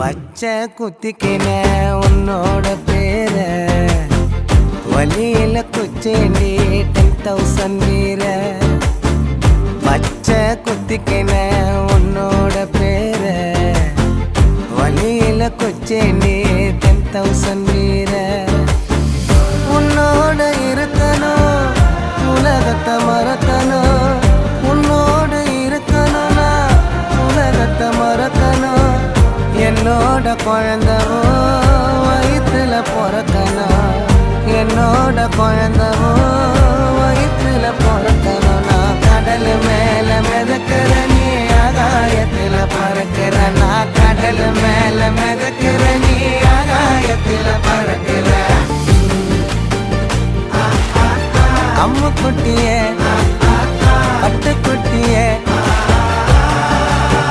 பச்சை குத்திக்கின உன்னோட பேர வலியில குச்சேண்டி 10,000 வீர. பச்சை குத்திக்கின உன்னோட பேர வலியில குச்சேண்டி 10,000 வீர. உன்னோட இருக்கணும் உலகத்தை மறக்கணும், உன்னோட இருக்கணும்னா உலகத்தை மறக்கணும். என்னோட குழந்தவோ வயிற்றுல பிறக்கணும், என்னோட குழந்தவோ